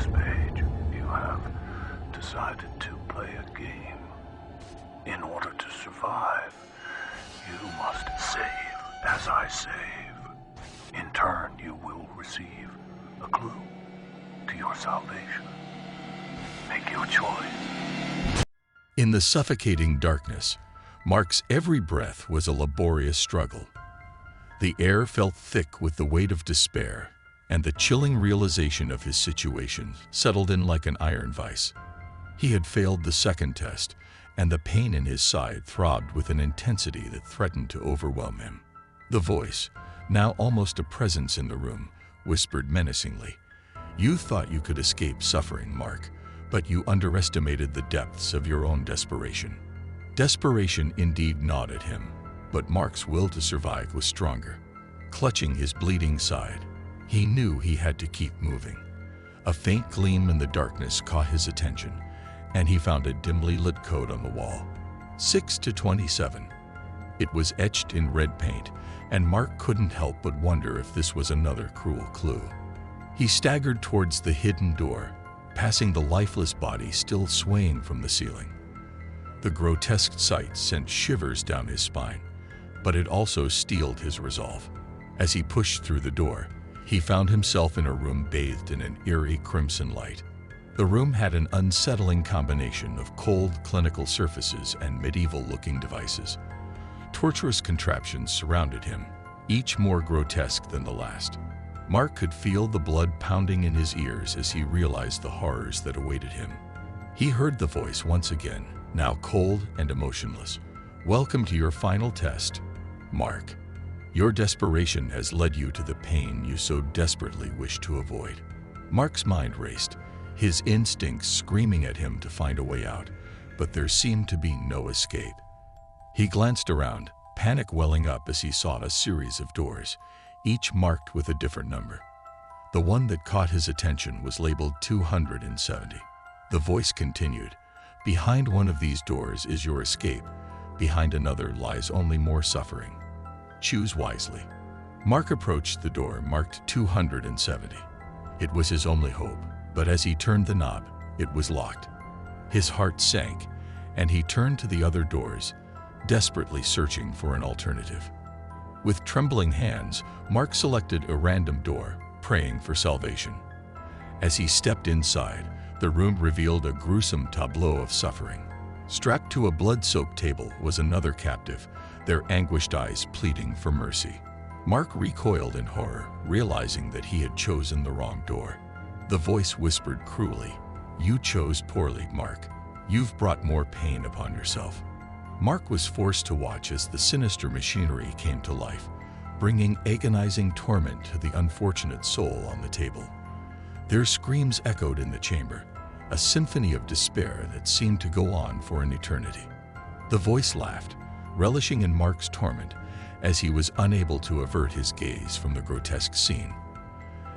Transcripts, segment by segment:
this page, you have decided to play a game. In order to survive, you must save as I save. In turn, you will receive a clue to your salvation. Make your choice. In the suffocating darkness, Mark's every breath was a laborious struggle. The air felt thick with the weight of despair, and the chilling realization of his situation settled in like an iron vise. He had failed the second test, and the pain in his side throbbed with an intensity that threatened to overwhelm him. The voice, now almost a presence in the room, whispered menacingly, "You thought you could escape suffering, Mark, but you underestimated the depths of your own desperation." Desperation indeed gnawed at him, but Mark's will to survive was stronger. Clutching his bleeding side, he knew he had to keep moving. A faint gleam in the darkness caught his attention, and he found a dimly lit code on the wall. 6-27. It was etched in red paint, and Mark couldn't help but wonder if this was another cruel clue. He staggered towards the hidden door, passing the lifeless body still swaying from the ceiling. The grotesque sight sent shivers down his spine, but it also steeled his resolve. As he pushed through the door, he found himself in a room bathed in an eerie crimson light. The room had an unsettling combination of cold clinical surfaces and medieval-looking devices. Torturous contraptions surrounded him, each more grotesque than the last. Mark could feel the blood pounding in his ears as he realized the horrors that awaited him. He heard the voice once again, now cold and emotionless. "Welcome to your final test, Mark. Your desperation has led you to the pain you so desperately wish to avoid." Mark's mind raced, his instincts screaming at him to find a way out, but there seemed to be no escape. He glanced around, panic welling up as he saw a series of doors, each marked with a different number. The one that caught his attention was labeled 270. The voice continued, "Behind one of these doors is your escape. Behind another lies only more suffering. Choose wisely." Mark approached the door marked 270. It was his only hope, but as he turned the knob, it was locked. His heart sank, and he turned to the other doors, desperately searching for an alternative. With trembling hands, Mark selected a random door, praying for salvation. As he stepped inside, the room revealed a gruesome tableau of suffering. Strapped to a blood-soaked table was another captive, their anguished eyes pleading for mercy. Mark recoiled in horror, realizing that he had chosen the wrong door. The voice whispered cruelly, "You chose poorly, Mark. You've brought more pain upon yourself." Mark was forced to watch as the sinister machinery came to life, bringing agonizing torment to the unfortunate soul on the table. Their screams echoed in the chamber, a symphony of despair that seemed to go on for an eternity. The voice laughed, relishing in Mark's torment, as he was unable to avert his gaze from the grotesque scene.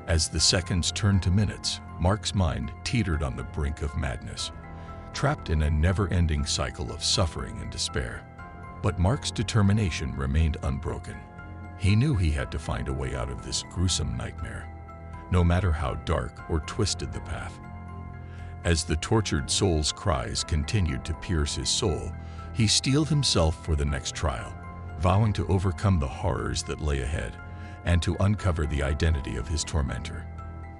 As the seconds turned to minutes, Mark's mind teetered on the brink of madness, trapped in a never-ending cycle of suffering and despair. But Mark's determination remained unbroken. He knew he had to find a way out of this gruesome nightmare, no matter how dark or twisted the path. As the tortured soul's cries continued to pierce his soul, he steeled himself for the next trial, vowing to overcome the horrors that lay ahead and to uncover the identity of his tormentor.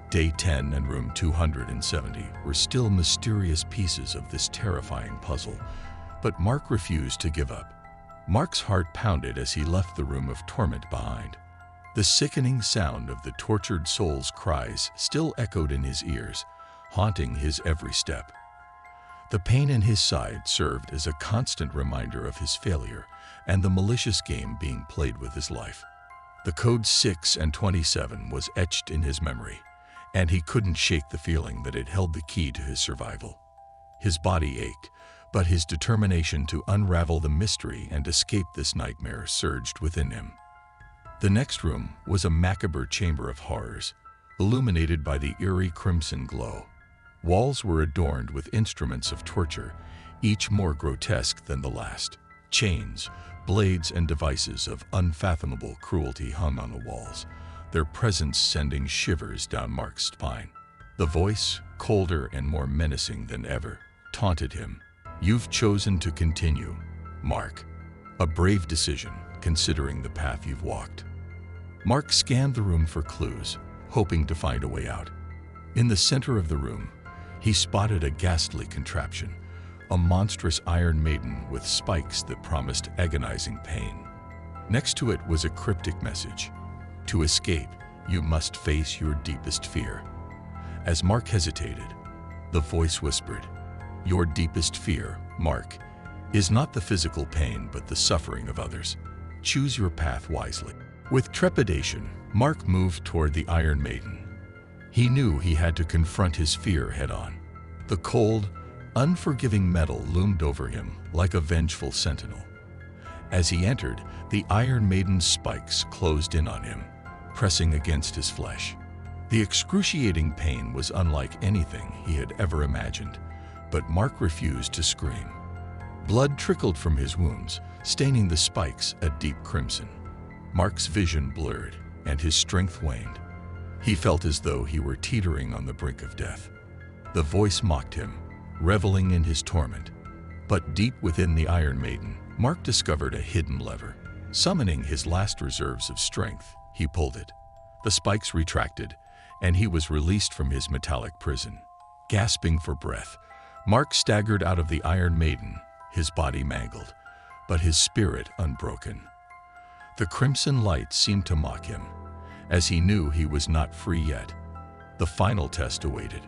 Day 10 and room 270 were still mysterious pieces of this terrifying puzzle, but Mark refused to give up. Mark's heart pounded as he left the room of torment behind. The sickening sound of the tortured soul's cries still echoed in his ears, haunting his every step. The pain in his side served as a constant reminder of his failure and the malicious game being played with his life. The code 6 and 27 was etched in his memory, and he couldn't shake the feeling that it held the key to his survival. His body ached, but his determination to unravel the mystery and escape this nightmare surged within him. The next room was a macabre chamber of horrors, illuminated by the eerie crimson glow. Walls were adorned with instruments of torture, each more grotesque than the last. Chains, blades, and devices of unfathomable cruelty hung on the walls, their presence sending shivers down Mark's spine. The voice, colder and more menacing than ever, taunted him. "You've chosen to continue, Mark. A brave decision, considering the path you've walked." Mark scanned the room for clues, hoping to find a way out. In the center of the room, he spotted a ghastly contraption, a monstrous Iron Maiden with spikes that promised agonizing pain. Next to it was a cryptic message: "To escape, you must face your deepest fear." As Mark hesitated, the voice whispered, "Your deepest fear, Mark, is not the physical pain but the suffering of others. Choose your path wisely." With trepidation, Mark moved toward the Iron Maiden. He knew he had to confront his fear head-on. The cold, unforgiving metal loomed over him like a vengeful sentinel. As he entered, the Iron Maiden's spikes closed in on him, pressing against his flesh. The excruciating pain was unlike anything he had ever imagined, but Mark refused to scream. Blood trickled from his wounds, staining the spikes a deep crimson. Mark's vision blurred, and his strength waned. He felt as though he were teetering on the brink of death. The voice mocked him, reveling in his torment. But deep within the Iron Maiden, Mark discovered a hidden lever. Summoning his last reserves of strength, he pulled it. The spikes retracted, and he was released from his metallic prison. Gasping for breath, Mark staggered out of the Iron Maiden, his body mangled, but his spirit unbroken. The crimson light seemed to mock him, as he knew he was not free yet. The final test awaited.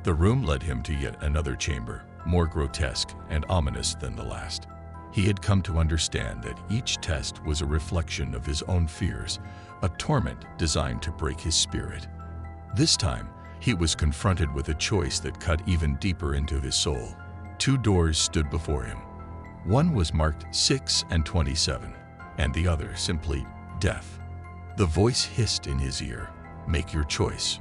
The room led him to yet another chamber, more grotesque and ominous than the last. He had come to understand that each test was a reflection of his own fears, a torment designed to break his spirit. This time, he was confronted with a choice that cut even deeper into his soul. Two doors stood before him. One was marked 6 and 27, and the other simply death. The voice hissed in his ear, "Make your choice,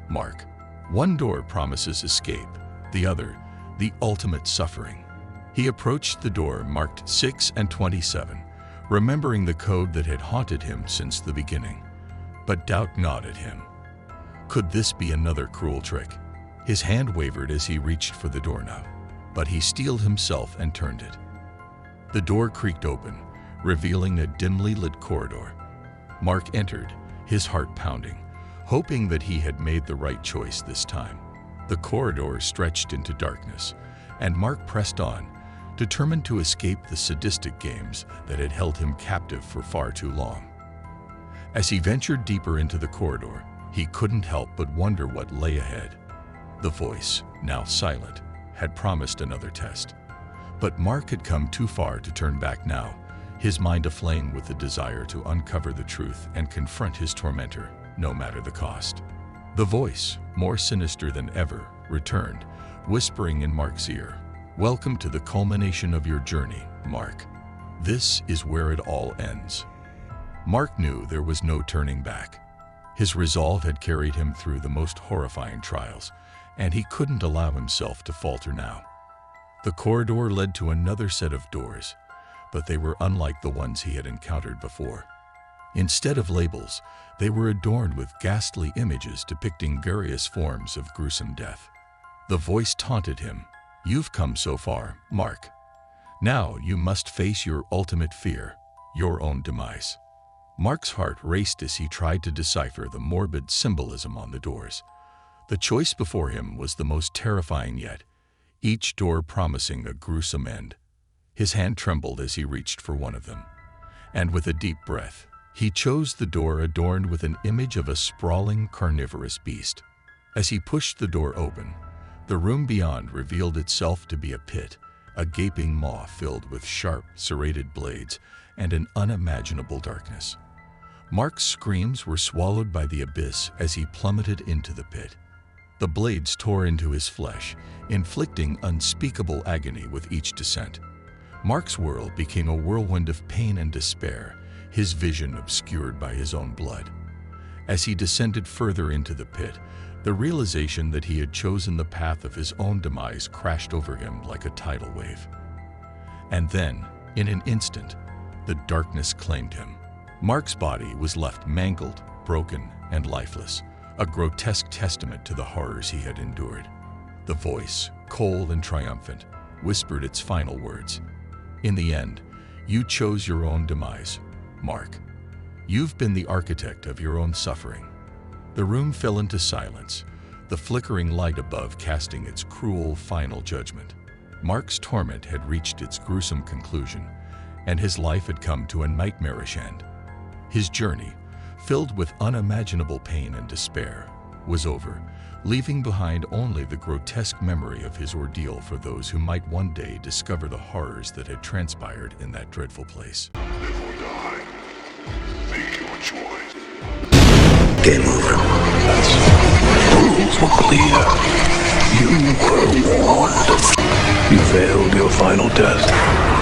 Mark. One door promises escape, the other, the ultimate suffering." He approached the door marked 6 and 27, remembering the code that had haunted him since the beginning. But doubt gnawed at him. Could this be another cruel trick? His hand wavered as he reached for the doorknob, but he steeled himself and turned it. The door creaked open, revealing a dimly lit corridor. Mark entered, his heart pounding, hoping that he had made the right choice this time. The corridor stretched into darkness, and Mark pressed on, determined to escape the sadistic games that had held him captive for far too long. As he ventured deeper into the corridor, he couldn't help but wonder what lay ahead. The voice, now silent, had promised another test. But Mark had come too far to turn back now, his mind aflame with the desire to uncover the truth and confront his tormentor, no matter the cost. The voice, more sinister than ever, returned, whispering in Mark's ear, "Welcome to the culmination of your journey, Mark. This is where it all ends." Mark knew there was no turning back. His resolve had carried him through the most horrifying trials, and he couldn't allow himself to falter now. The corridor led to another set of doors, but they were unlike the ones he had encountered before. Instead of labels, they were adorned with ghastly images depicting various forms of gruesome death. The voice taunted him, "You've come so far, Mark. Now you must face your ultimate fear, your own demise." Mark's heart raced as he tried to decipher the morbid symbolism on the doors. The choice before him was the most terrifying yet, each door promising a gruesome end. His hand trembled as he reached for one of them, and with a deep breath, he chose the door adorned with an image of a sprawling carnivorous beast. As he pushed the door open, the room beyond revealed itself to be a pit, a gaping maw filled with sharp, serrated blades and an unimaginable darkness. Mark's screams were swallowed by the abyss as he plummeted into the pit. The blades tore into his flesh, inflicting unspeakable agony with each descent. Mark's world became a whirlwind of pain and despair, his vision obscured by his own blood. As he descended further into the pit, the realization that he had chosen the path of his own demise crashed over him like a tidal wave. And then, in an instant, the darkness claimed him. Mark's body was left mangled, broken, and lifeless, a grotesque testament to the horrors he had endured. The voice, cold and triumphant, whispered its final words. In the end, you chose your own demise, Mark. You've been the architect of your own suffering. The room fell into silence, the flickering light above casting its cruel final judgment. Mark's torment had reached its gruesome conclusion, and his life had come to a nightmarish end. His journey, filled with unimaginable pain and despair, was over, leaving behind only the grotesque memory of his ordeal for those who might one day discover the horrors that had transpired in that dreadful place. Live or die. Make your choice. Game over. That's rules were clear. You were warned. You failed your final test.